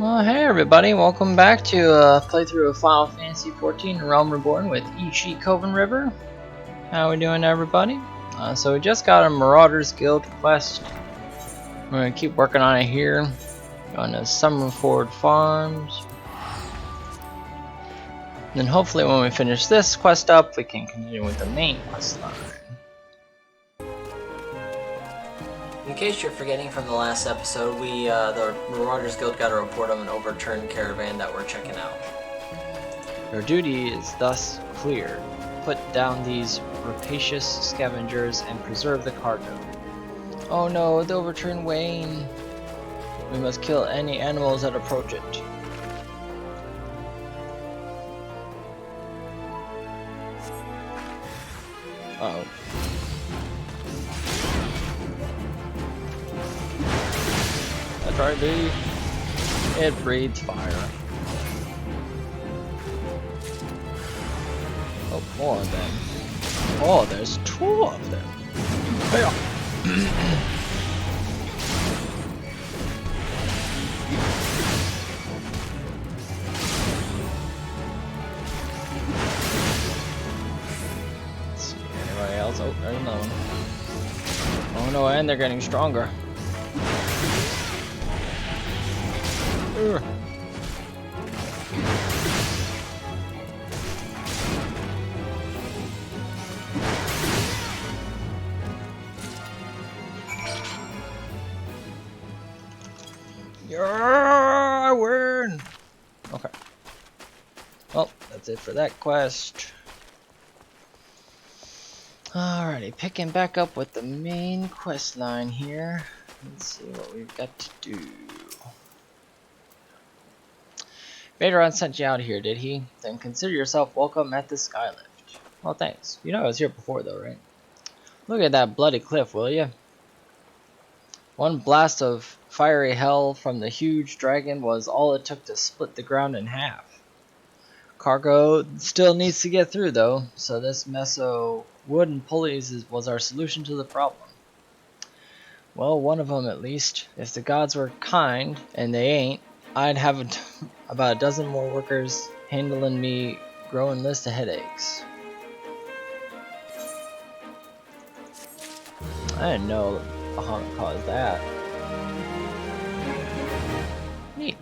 Well, hey everybody, welcome back to a playthrough of Final Fantasy XIV Realm Reborn with Eshe Coven River. How we doing, everybody? So we just got a Marauders Guild quest. We're gonna keep working on it here. Going to Summerford Farms. And then hopefully when we finish this quest up, we can continue with the main quest line. In case you're forgetting from the last episode, the Marauders Guild got a report of an overturned caravan that we're checking out. Your duty is thus clear. Put down these rapacious scavengers and preserve the cargo. Oh no, the overturned wain. We must kill any animals that approach it. Uh-oh. That's right, dude. It breathes fire. Oh, more of them. Oh, there's two of them. Hey-ya. Let's see, anybody else? Oh, there's another one. Oh no, and they're getting stronger. Ugh. Yeah, I win! Okay. Well, that's it for that quest. Alrighty, picking back up with the main quest line here. Let's see what we've got to do. Vaderon sent you out here, did he? Then consider yourself welcome at the Skylift. Well, thanks. You know I was here before, though, right? Look at that bloody cliff, will you? One blast of fiery hell from the huge dragon was all it took to split the ground in half. Cargo still needs to get through, though, so this mess of wood and pulleys was our solution to the problem. Well, one of them at least. If the gods were kind, and they ain't, I'd have about a dozen more workers handling me growing list of headaches. I didn't know Bahamut caused that. Neat.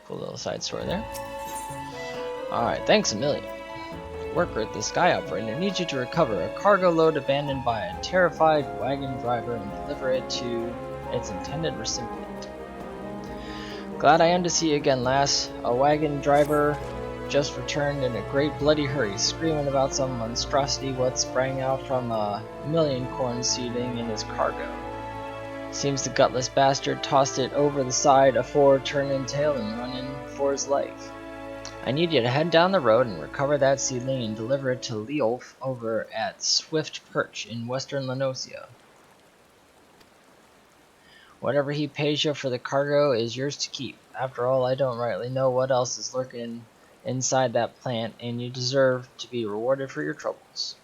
Cool little side story there. Alright, thanks a million. Worker at the Sky Operator needs you to recover a cargo load abandoned by a terrified wagon driver and deliver it to its intended recipient. Glad I am to see you again, lass. A wagon driver just returned in a great bloody hurry, screaming about some monstrosity what sprang out from a million corn seeding in his cargo. Seems the gutless bastard tossed it over the side afore turning tail and running for his life. I need you to head down the road and recover that seedling and deliver it to Leolf over at Swiftperch in western Lenosia. Whatever he pays you for the cargo is yours to keep. After all, I don't rightly know what else is lurking inside that plant, and you deserve to be rewarded for your troubles.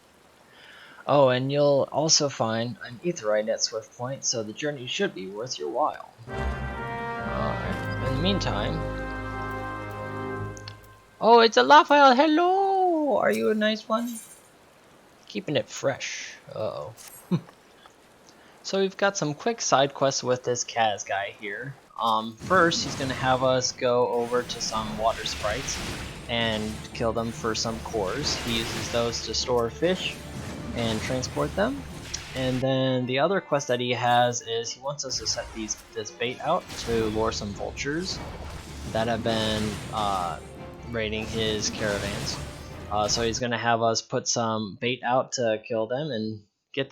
Oh, and you'll also find an aetheryte at Swift Point, so the journey should be worth your while. Alright, in the meantime... Oh, it's a Raphael! Hello! Are you a nice one? Keeping it fresh. Uh-oh. So we've got some quick side quests with this Kaz guy here. First, he's going to have us go over to some water sprites and kill them for some cores. He uses those to store fish and transport them. And then the other quest that he has is he wants us to set this bait out to lure some vultures that have been raiding his caravans. So he's going to have us put some bait out to kill them and keep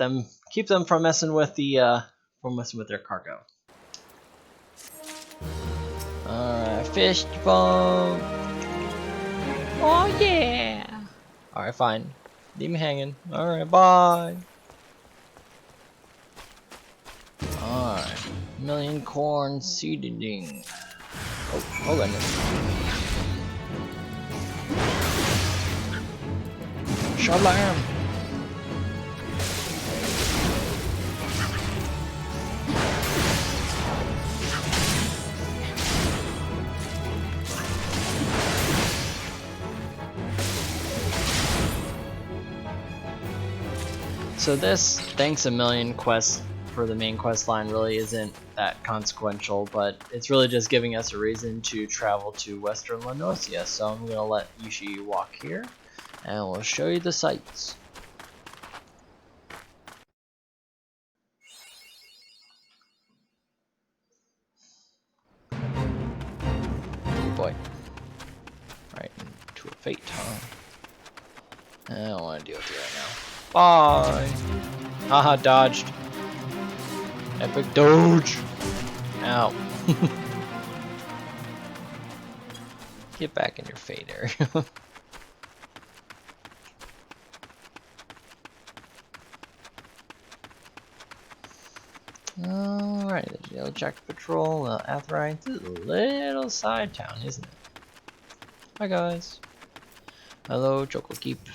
them from messing with their cargo. Alright, fish bone. Oh yeah. Alright, fine. Leave me hanging. Alright, bye. Alright. Million corn seeding. Oh goodness. Shablam. So this thanks a million quest for the main quest line really isn't that consequential, but it's really just giving us a reason to travel to Western Lenosia. So I'm gonna let Eshe walk here, and we'll show you the sights. Oh boy. Right into a fate, huh? I don't want to deal with you right now. Bye! Haha, dodged. Epic dodge! Ow. Get back in your fate area. Alright, the Yellow Jacket Patrol, Atheryne. This is a little side town, isn't it? Hi guys. Hello, Choco Keep.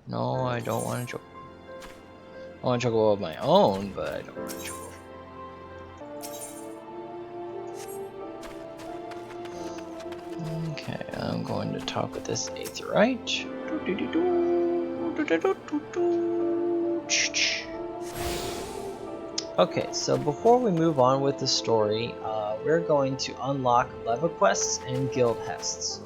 No, I don't want to choco. I want to choco of my own, but I don't want to choco. Okay, I'm going to talk with this Aetherite. Okay, so before we move on with the story, we're going to unlock Leva quests and guild hests.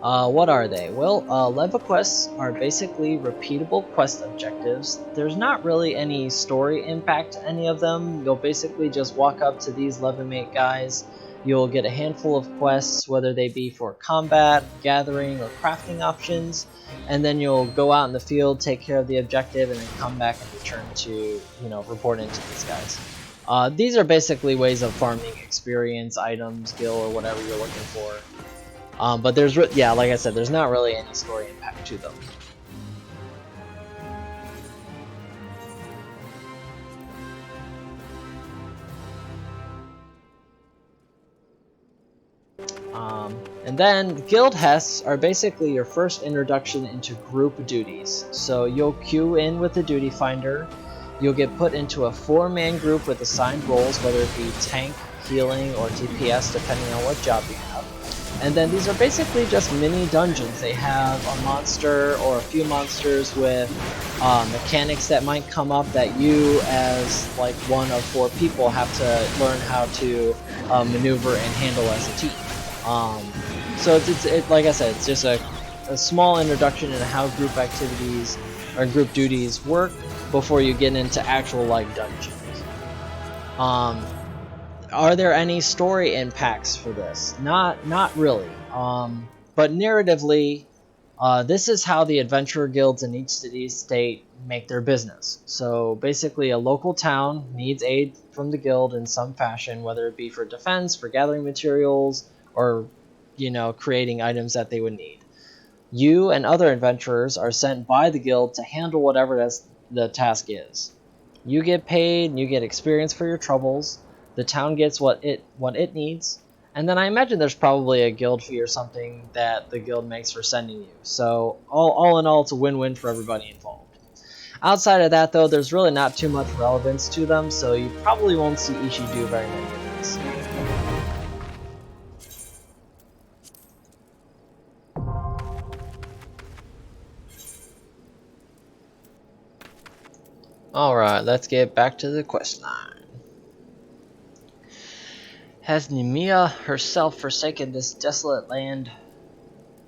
What are they? Well, Leva quests are basically repeatable quest objectives. There's not really any story impact to any of them. You'll basically just walk up to these Levamate guys. You'll get a handful of quests, whether they be for combat, gathering, or crafting options, and then you'll go out in the field, take care of the objective, and then come back and return to, report into these guys. These are basically ways of farming experience, items, gil, or whatever you're looking for. But there's, like I said, there's not really any story impact to them. And then guild hests are basically your first introduction into group duties. So you'll queue in with the duty finder. You'll get put into a 4-man group with assigned roles, whether it be tank, healing, or DPS, depending on what job you have. And then these are basically just mini dungeons. They have a monster or a few monsters with mechanics that might come up that you, as like one of 4 people, have to learn how to maneuver and handle as a team. So it's like I said, it's just a small introduction into how group activities or group duties work before you get into actual like dungeons. Are there any story impacts for this? Not really. But narratively, this is how the adventurer guilds in each city-state make their business. So basically, a local town needs aid from the guild in some fashion, whether it be for defense, for gathering materials, or creating items that they would need. You and other adventurers are sent by the guild to handle whatever the task is. You get paid, and you get experience for your troubles. The town gets what it needs, and then I imagine there's probably a guild fee or something that the guild makes for sending you. So all in all, it's a win-win for everybody involved. Outside of that, though, there's really not too much relevance to them, so you probably won't see Eshe do very many of these. Alright, let's get back to the questline. Has Nemea herself forsaken this desolate land?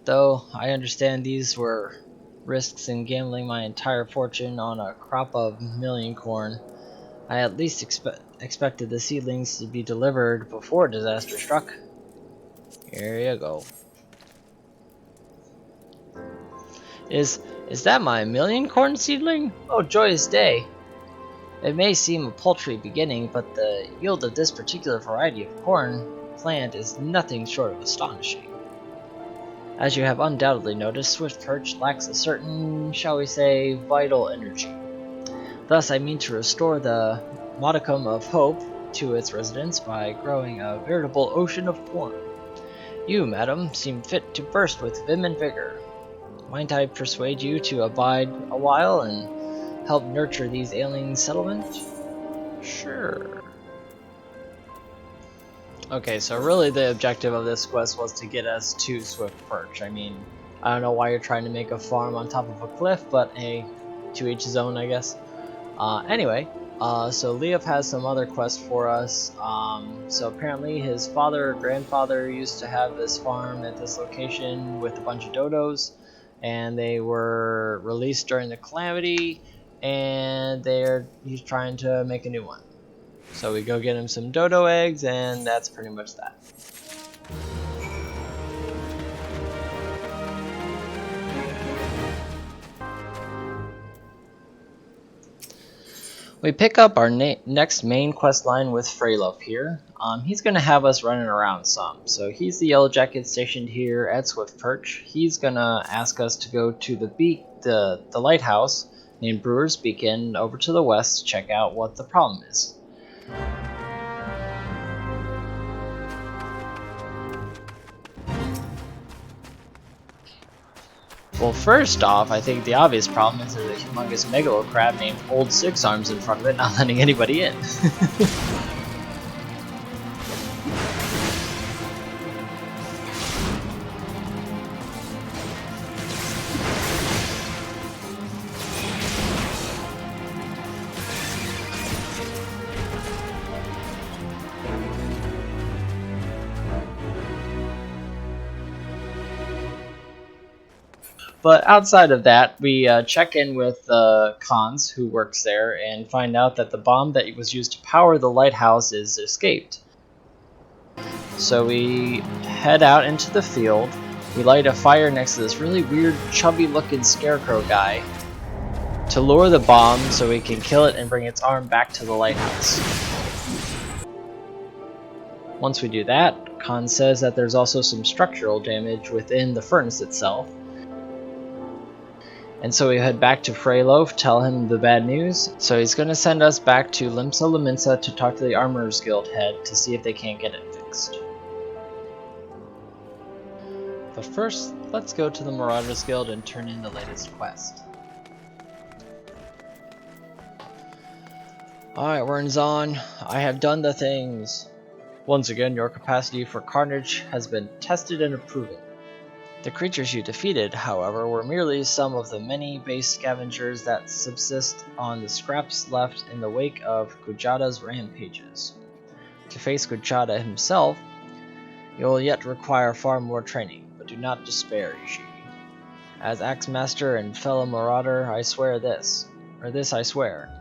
Though I understand these were risks in gambling my entire fortune on a crop of million corn, I at least expected the seedlings to be delivered before disaster struck. Here you go. Is that my million corn seedling? Oh, joyous day! It may seem a paltry beginning, but the yield of this particular variety of corn plant is nothing short of astonishing. As you have undoubtedly noticed, Swiftperch lacks a certain, shall we say, vital energy. Thus, I mean to restore the modicum of hope to its residents by growing a veritable ocean of corn. You, madam, seem fit to burst with vim and vigor. Might I persuade you to abide a while and help nurture these ailing settlements? Sure. Okay, so really the objective of this quest was to get us to Swiftperch. I mean, I don't know why you're trying to make a farm on top of a cliff, but hey, to each his own, I guess. Anyway, so Leof has some other quests for us. So apparently his father or grandfather used to have this farm at this location with a bunch of dodos, and they were released during the calamity, and he's trying to make a new one. So we go get him some dodo eggs, and that's pretty much that. We pick up our next main quest line with Freylof here. He's going to have us running around some. So he's the Yellow Jacket stationed here at Swiftperch. He's going to ask us to go to the lighthouse named Brewer's Beacon over to the west to check out what the problem is. Well, first off, I think the obvious problem is there's a humongous megalo crab named Old Six Arms in front of it, not letting anybody in. But outside of that, we check in with Kans, who works there, and find out that the bomb that was used to power the lighthouse is escaped. So we head out into the field. We light a fire next to this really weird, chubby-looking scarecrow guy to lure the bomb so we can kill it and bring its arm back to the lighthouse. Once we do that, Khan says that there's also some structural damage within the furnace itself. And so we head back to Freylof, tell him the bad news. So he's going to send us back to Limsa Laminsa to talk to the Armorers Guild head to see if they can't get it fixed. But first, let's go to the Marauders Guild and turn in the latest quest. Alright, Wernzon, I have done the things. Once again, your capacity for carnage has been tested and proven. The creatures you defeated, however, were merely some of the many base scavengers that subsist on the scraps left in the wake of Kujata's rampages. To face Kujata himself, you will yet require far more training, but do not despair, Eshe. As Axe Master and fellow Marauder, I swear this I swear,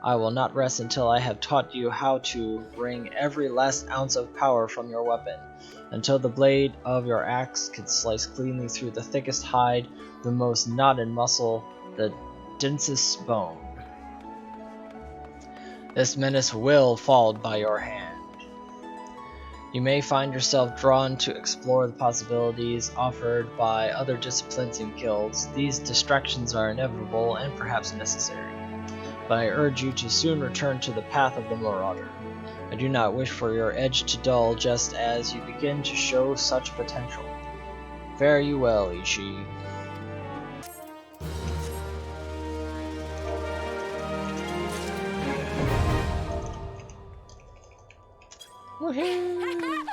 I will not rest until I have taught you how to wring every last ounce of power from your weapon, until the blade of your axe can slice cleanly through the thickest hide, the most knotted muscle, the densest bone. This menace will fall by your hand. You may find yourself drawn to explore the possibilities offered by other disciplines and guilds. These distractions are inevitable and perhaps necessary, but I urge you to soon return to the path of the Marauder. I do not wish for your edge to dull just as you begin to show such potential. Fare you well, Eshe. Woohoo!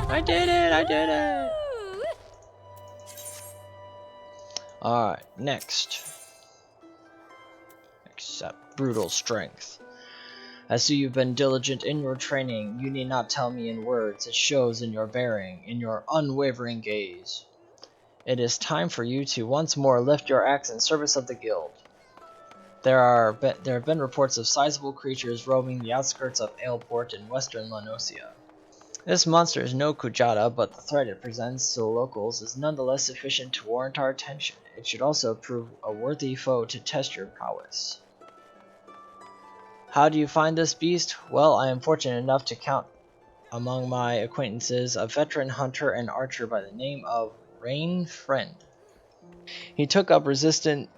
I did it! I did it! Alright, next. Accept brutal strength. I see you've been diligent in your training. You need not tell me in words. It shows in your bearing, in your unwavering gaze. It is time for you to once more lift your axe in service of the guild. There have been reports of sizable creatures roaming the outskirts of Aleport in western Lanosia. This monster is no Kujata, but the threat it presents to the locals is nonetheless sufficient to warrant our attention. It should also prove a worthy foe to test your prowess. How do you find this beast? Well, I am fortunate enough to count among my acquaintances a veteran hunter and archer by the name of Rain Friend. He took up residence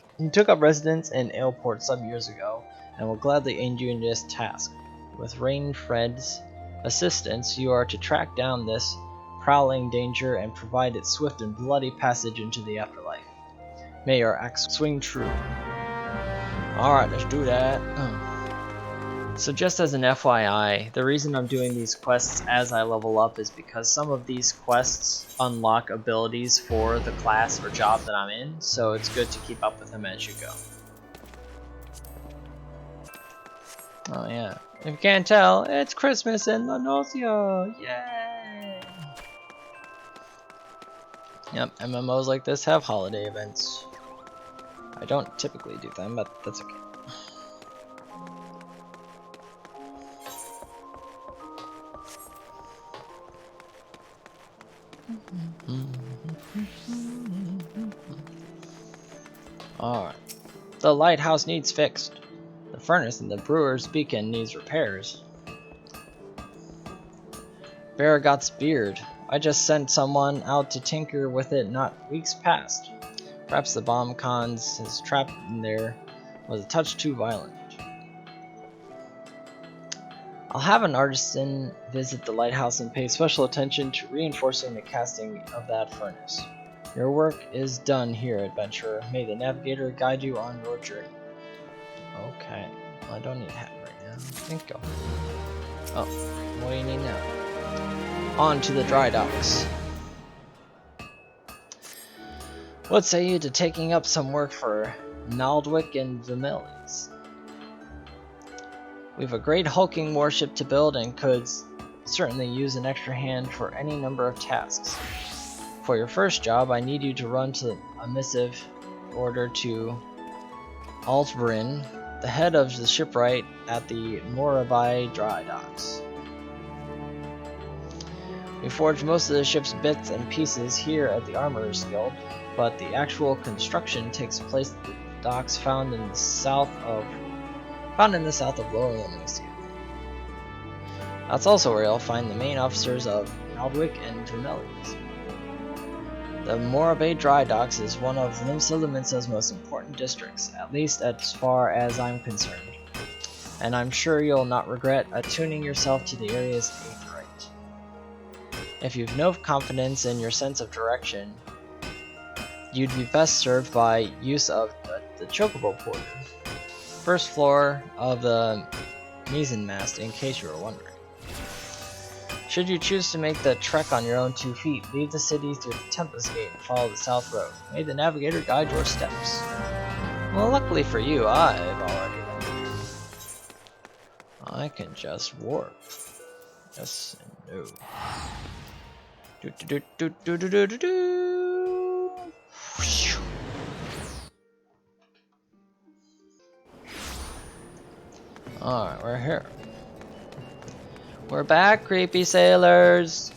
in Aleport some years ago, and will gladly aid you in this task. With Rain Friend's assistance, you are to track down this prowling danger and provide it swift and bloody passage into the afterlife. May your axe swing true. Alright, let's do that. So just as an FYI, the reason I'm doing these quests as I level up is because some of these quests unlock abilities for the class or job that I'm in, so it's good to keep up with them as you go. Oh yeah. If you can't tell, it's Christmas in La Nocia! Yay! Yep, MMOs like this have holiday events. I don't typically do them, but that's okay. Alright. The lighthouse needs fixed. The furnace in the brewer's beacon needs repairs. Barragot's beard. I just sent someone out to tinker with it not weeks past. Perhaps the bomb cons his trap in there was a touch too violent. I'll have an artisan visit the lighthouse and pay special attention to reinforcing the casting of that furnace. Your work is done here, adventurer. May the navigator guide you on your journey. Okay. Well, I don't need hat right now. Thank God. Oh, what do you need now? On to the dry docks. What say you to taking up some work for Naldwick and Vermillies? We've a great hulking warship to build and could certainly use an extra hand for any number of tasks. For your first job, I need you to run to a missive order to Altbrin, the head of the shipwright at the Morabai dry docks. We forge most of the ship's bits and pieces here at the Armorers Guild, but the actual construction takes place at the docks found in the south of Lower Leominster. That's also where you'll find the main officers of Naldwick and Vermillies. The Morabai Dry Docks is one of Limsa most important districts, at least as far as I'm concerned, and I'm sure you'll not regret attuning yourself to the area's aid right. If you've no confidence in your sense of direction, you'd be best served by use of the Chocobo Porter, first floor of the mizzenmast, in case you were wondering. Should you choose to make the trek on your own 2 feet, leave the city through the Tempest Gate and follow the south road. May the navigator guide your steps. Well, luckily for you, I've already done. I can just warp. Yes and no. Do do do do do do do do. Alright, we're here. We're back, creepy sailors!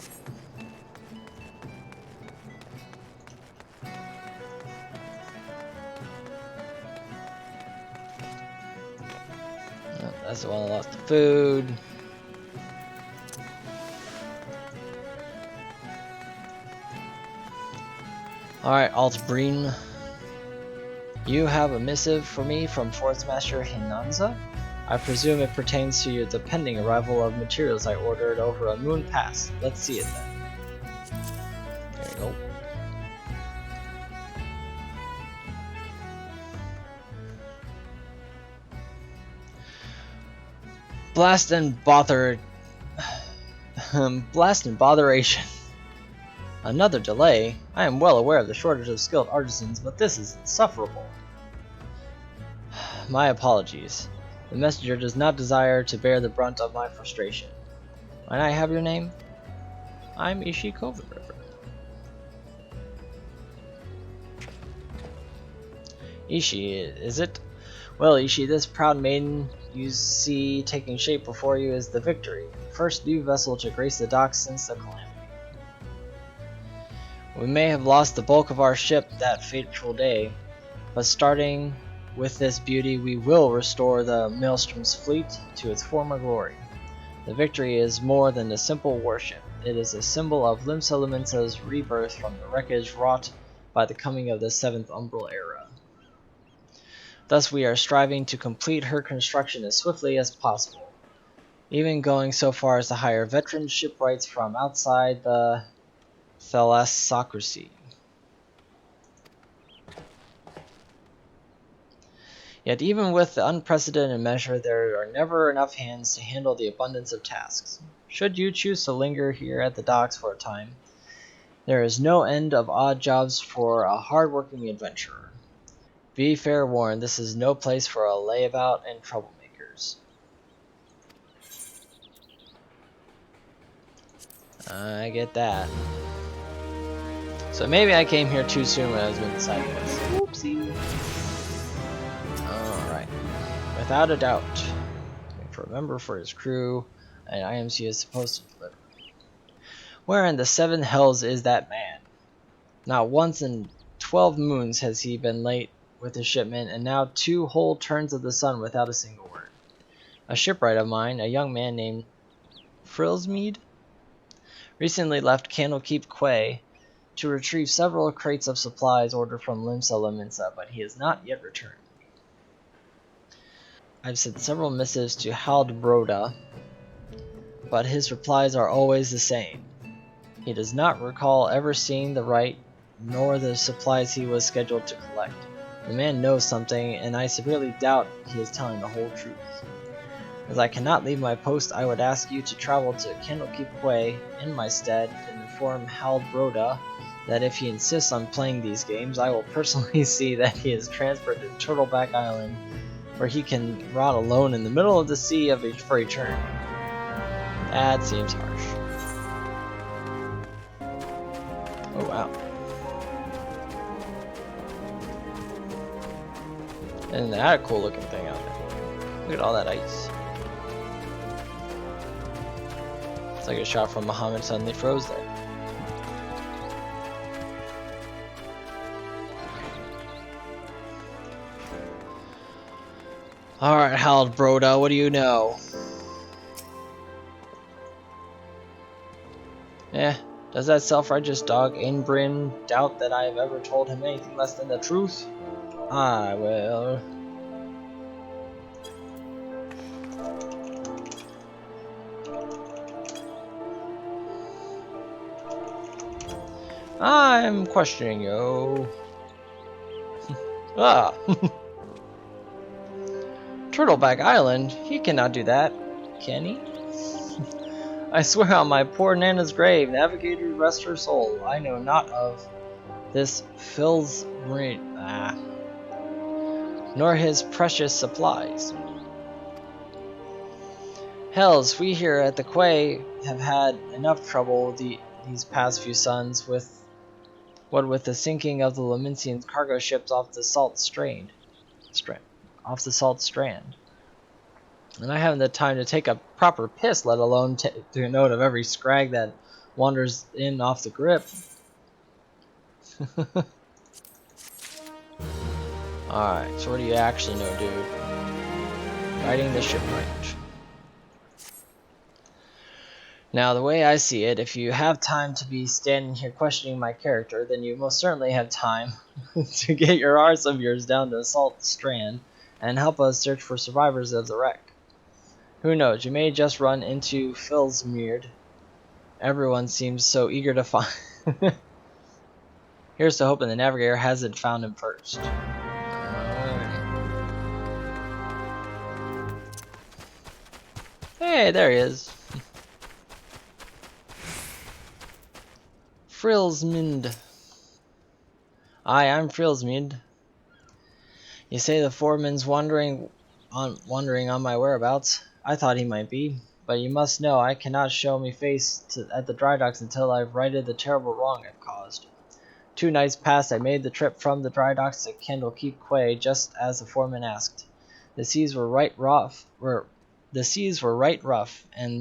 Oh, that's the one that lost the food. Alright, Altbreen. You have a missive for me from Fortsmaster Hinanza? I presume it pertains to the pending arrival of materials I ordered over a moon pass. Let's see it then. There you go. Blast and botheration. Another delay? I am well aware of the shortage of skilled artisans, but this is insufferable. My apologies. The messenger does not desire to bear the brunt of my frustration. Might I have your name? I'm Eshe River. Eshe, is it? Well, Eshe, this proud maiden you see taking shape before you is the Victory, the first new vessel to grace the docks since the calamity. We may have lost the bulk of our ship that fateful day, but starting with this beauty, we will restore the Maelstrom's fleet to its former glory. The Victory is more than a simple warship. It is a symbol of Limsa rebirth from the wreckage wrought by the coming of the 7th Umbral Era. Thus we are striving to complete her construction as swiftly as possible, even going so far as to hire veteran shipwrights from outside the thalassocracy. Yet even with the unprecedented measure, there are never enough hands to handle the abundance of tasks. Should you choose to linger here at the docks for a time, there is no end of odd jobs for a hard-working adventurer. Be fair warned, this is no place for a layabout and troublemakers. I get that. So maybe I came here too soon when I was doing the side quest. Oopsie. Alright. Without a doubt. For a member for his crew, and IMC is supposed to deliver. Where in the 7 hells is that man? Not once in 12 moons has he been late with his shipment, and now 2 whole turns of the sun without a single word. A shipwright of mine, a young man named Frilsmead, recently left Candlekeep Quay to retrieve several crates of supplies ordered from Limsa Laminsa, but he has not yet returned. I've sent several missives to Haldbroda, but his replies are always the same. He does not recall ever seeing the right, nor the supplies he was scheduled to collect. The man knows something, and I severely doubt he is telling the whole truth. As I cannot leave my post, I would ask you to travel to Candlekeep Quay in my stead and inform Haldbroda that if he insists on playing these games, I will personally see that he is transferred to Turtleback Island, where he can rot alone in the middle of the sea for eternity. That seems harsh. Oh wow. Isn't that a cool looking thing out there? Look at all that ice. It's like a shot from Muhammad suddenly froze there. Alright, Harold Broda, what do you know? Does that self-righteous dog Ainbrin doubt that I have ever told him anything less than the truth? I will. I'm questioning you. Ah. Turtleback Island? He cannot do that, can he? I swear on my poor Nana's grave, Navigator, rest her soul, I know not of this Phil's marine, nor his precious supplies. Hells, we here at the Quay have had enough trouble these past few suns with the sinking of the Laminsian cargo ships off the Salt Strand. And I haven't the time to take a proper piss, let alone take note of every scrag that wanders in off the grip. Alright, so what do you actually know, dude? Riding the shipwright. Now, the way I see it, if you have time to be standing here questioning my character, then you most certainly have time to get your arse of yours down to Salt Strand and help us search for survivors of the wreck. Who knows, you may just run into Philsmead. Everyone seems so eager to find. Here's to hoping the Navigator hasn't found him first. Hey, there he is. Frilsmead. Aye, I'm Frilsmead. You say the foreman's wondering on my whereabouts. I thought he might be, but you must know I cannot show me face at the dry docks until I've righted the terrible wrong I've caused. 2 nights past I made the trip from the dry docks to Candlekeep Quay just as the foreman asked. The seas were right rough, and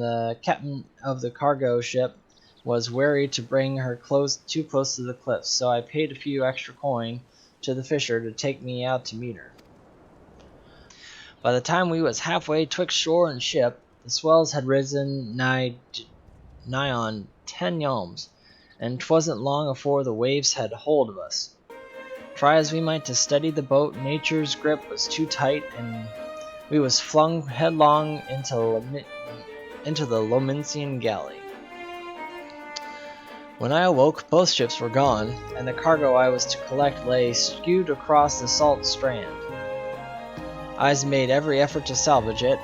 the captain of the cargo ship was wary to bring her too close to the cliffs, so I paid a few extra coin to the fisher to take me out to meet her. By the time we was halfway twixt shore and ship, the swells had risen nigh on 10 yalms, and 'twasn't long afore the waves had hold of us. Try as we might to steady the boat, nature's grip was too tight, and we was flung headlong into the Lominsian galley. When I awoke, both ships were gone, and the cargo I was to collect lay skewed across the Salt Strand. I's made every effort to salvage it,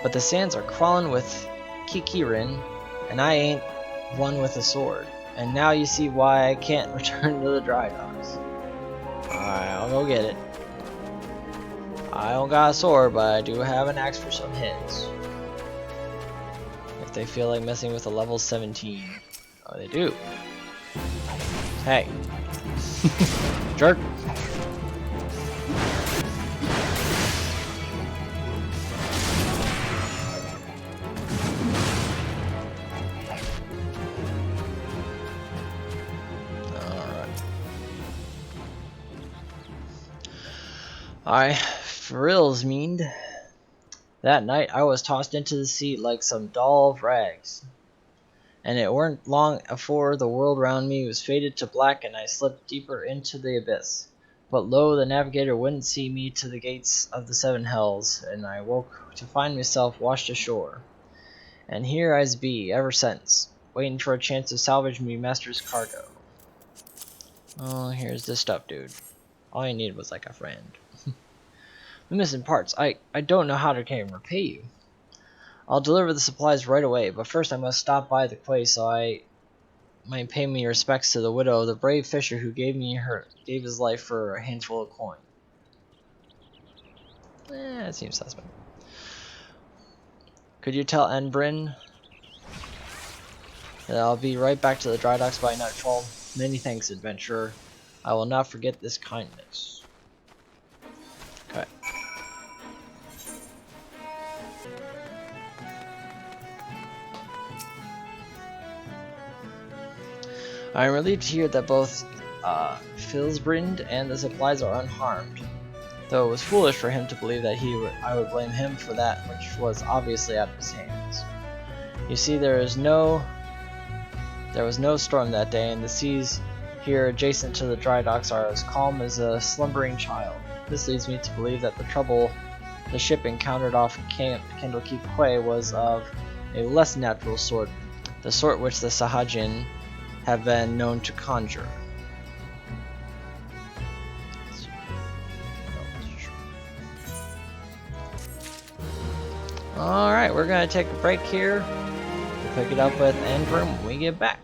but the sands are crawling with kikirin, and I ain't one with a sword. And now you see why I can't return to the dry docks. Alright, I'll go get it. I don't got a sword, but I do have an axe for some hits. they feel like messing with a level 17. Oh, they do. Hey. Jerk. Alright. Frills meaned. That night I was tossed into the sea like some doll of rags. And it weren't long afore the world round me was faded to black and I slipped deeper into the abyss. But lo, the navigator wouldn't see me to the gates of the seven hells, and I woke to find myself washed ashore. And here I's be, ever since, waiting for a chance to salvage me master's cargo. Oh, here's the stuff, dude. All you needed was like a friend. The missing parts. I don't know how to repay you. I'll deliver the supplies right away, but first I must stop by the quay so I might pay me respects to the widow of the brave fisher who gave his life for a handful of coin. It seems suspect. Could you tell Enbrin that I'll be right back to the dry docks by nightfall? Many thanks, adventurer. I will not forget this kindness. Okay. I am relieved to hear that both Filsbrind and the supplies are unharmed, though it was foolish for him to believe that I would blame him for that which was obviously out of his hands. You see, there was no storm that day, and the seas here adjacent to the dry docks are as calm as a slumbering child. This leads me to believe that the trouble the ship encountered off Candlekeep Quay was of a less natural sort, the sort which the Sahajin have been known to conjure. Alright, we're going to take a break here. We'll pick it up with Enbrin when we get back.